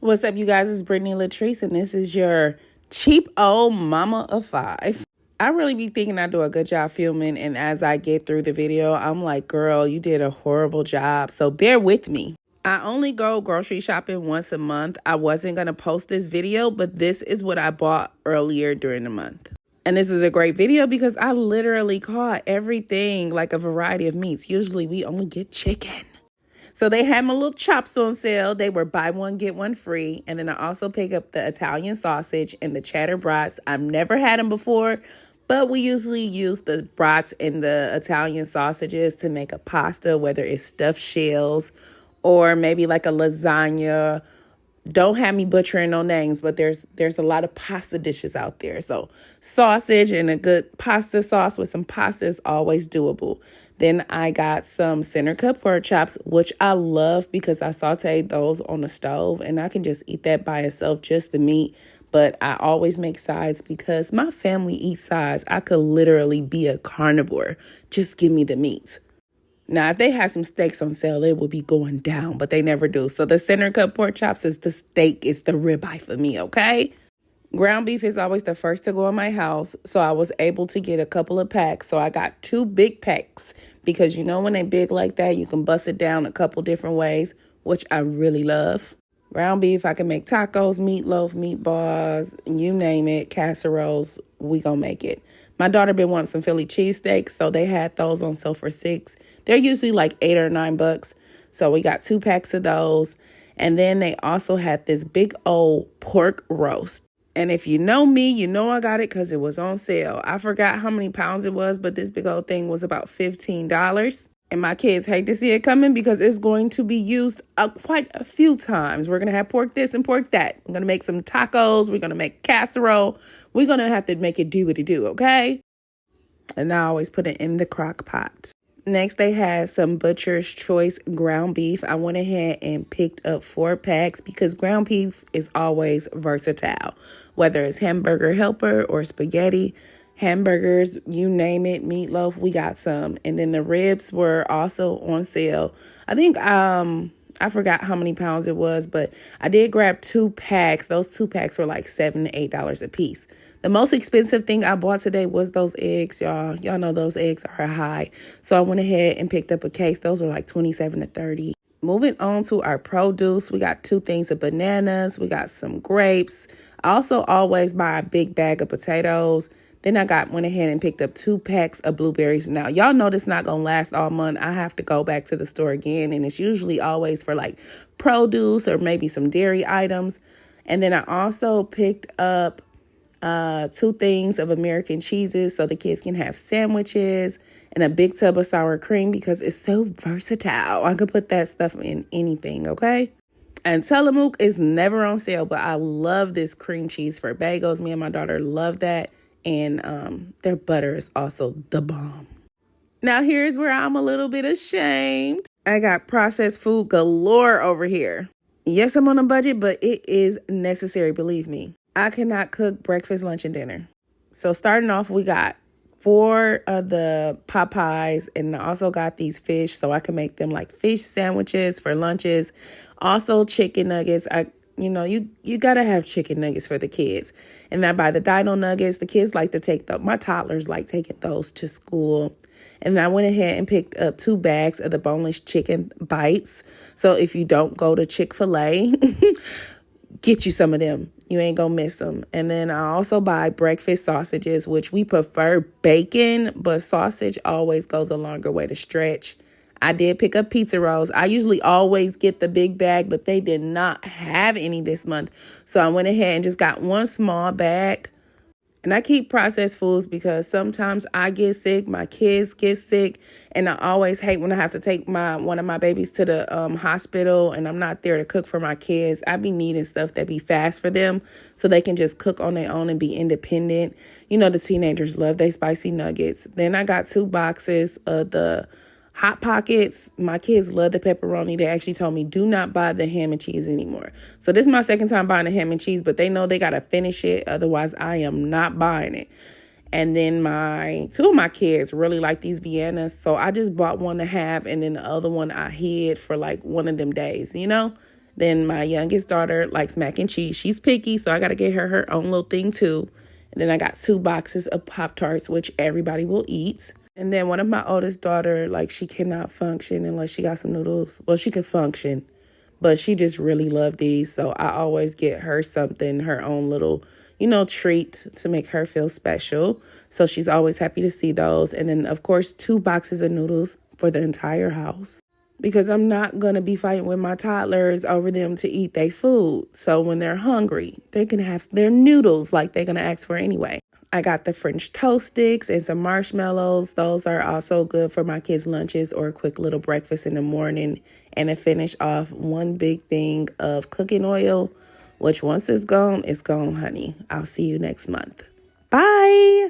What's up, you guys? It's Brittany Latrice, and this is your cheap old mama of five. I really be thinking I do a good job filming, and as I get through the video, I'm like, girl, you did a horrible job, so bear with me. I only go grocery shopping once a month. I wasn't going to post this video, but this is what I bought earlier during the month. And this is a great video because I literally caught everything, like a variety of meats. Usually we only get chicken. So they had my little chops on sale. They were buy one, get one free. And then I also pick up the Italian sausage and the cheddar brats. I've never had them before, but we usually use the brats and the Italian sausages to make a pasta, whether it's stuffed shells or maybe like a lasagna. Don't have me butchering no names, but there's a lot of pasta dishes out there. So sausage and a good pasta sauce with some pasta is always doable. Then I got some center cut pork chops, which I love because I sauteed those on the stove and I can just eat that by itself, just the meat. But I always make sides because my family eats sides. I could literally be a carnivore. Just give me the meat. Now, if they had some steaks on sale, it would be going down, but they never do. So the center cut pork chops is the steak, it's the ribeye for me, okay? Ground beef is always the first to go in my house, so I was able to get a couple of packs. So I got 2 big packs because, you know, when they big like that, you can bust it down a couple different ways, which I really love. Ground beef, I can make tacos, meatloaf, meatballs, you name it, casseroles, we gonna make it. My daughter been wanting some Philly cheesesteaks, so they had those on sale for $6. They're usually like $8 or $9. So we got 2 packs of those. And then they also had this big old pork roast. And if you know me, you know I got it because it was on sale. I forgot how many pounds it was, but this big old thing was about $15. And my kids hate to see it coming because it's going to be used quite a few times. We're going to have pork this and pork that. I'm going to make some tacos. We're going to make casserole. We're going to have to make it do what it do, okay? And I always put it in the crock pot. Next, they had some Butcher's Choice ground beef. I went ahead and picked up 4 packs because ground beef is always versatile. Whether it's hamburger helper or spaghetti, hamburgers, you name it, meatloaf, we got some. And then the ribs were also on sale. I think I forgot how many pounds it was, but I did grab 2 packs. Those 2 packs were like $7 to $8 a piece. The most expensive thing I bought today was those eggs, y'all. Y'all know those eggs are high. So I went ahead and picked up a case. Those are like $27 to $30. Moving on to our produce, we got 2 things of bananas. We got some grapes. I also always buy a big bag of potatoes. Then I went ahead and picked up 2 packs of blueberries. Now, y'all know this not going to last all month. I have to go back to the store again. And it's usually always for like produce or maybe some dairy items. And then I also picked up 2 things of American cheeses so the kids can have sandwiches, and a big tub of sour cream because it's so versatile. I could put that stuff in anything, okay? And Tillamook is never on sale, but I love this cream cheese for bagels. Me and my daughter love that. And their butter is also the bomb. Now, here's where I'm a little bit ashamed. I got processed food galore over here. Yes, I'm on a budget, but it is necessary, believe me. I cannot cook breakfast, lunch, and dinner. So starting off, we got 4 of the Popeyes, and I also got these fish so I can make them like fish sandwiches for lunches. Also chicken nuggets. You got to have chicken nuggets for the kids. And I buy the Dino Nuggets. The kids like to take my toddlers like taking those to school. And I went ahead and picked up 2 bags of the boneless chicken bites. So if you don't go to Chick-fil-A, get you some of them. You ain't gonna miss them. And then I also buy breakfast sausages, which we prefer bacon, but sausage always goes a longer way to stretch. I did pick up pizza rolls. I usually always get the big bag, but they did not have any this month. So I went ahead and just got 1 small bag. And I keep processed foods because sometimes I get sick, my kids get sick, and I always hate when I have to take one of my babies to the hospital and I'm not there to cook for my kids. I be needing stuff that be fast for them so they can just cook on their own and be independent. You know, the teenagers love their spicy nuggets. Then I got 2 boxes of the Hot Pockets. My kids love the pepperoni. They actually told me, do not buy the ham and cheese anymore. So this is my second time buying the ham and cheese, but they know they got to finish it. Otherwise, I am not buying it. And then 2 of my kids really like these Viennas. So I just bought one to have, and then the other one I hid for like one of them days, you know? Then my youngest daughter likes mac and cheese. She's picky, so I got to get her her own little thing too. And then I got 2 boxes of Pop-Tarts, which everybody will eat. And then one of my oldest daughter, like, she cannot function unless she got some noodles. Well, she could function, but she just really loved these. So I always get her something, her own little, treat to make her feel special. So she's always happy to see those. And then, of course, 2 boxes of noodles for the entire house. Because I'm not going to be fighting with my toddlers over them to eat their food. So when they're hungry, they can have their noodles like they're going to ask for anyway. I got the French toast sticks and some marshmallows. Those are also good for my kids' lunches or a quick little breakfast in the morning. And to finish off, 1 big thing of cooking oil, which once it's gone, honey. I'll see you next month. Bye.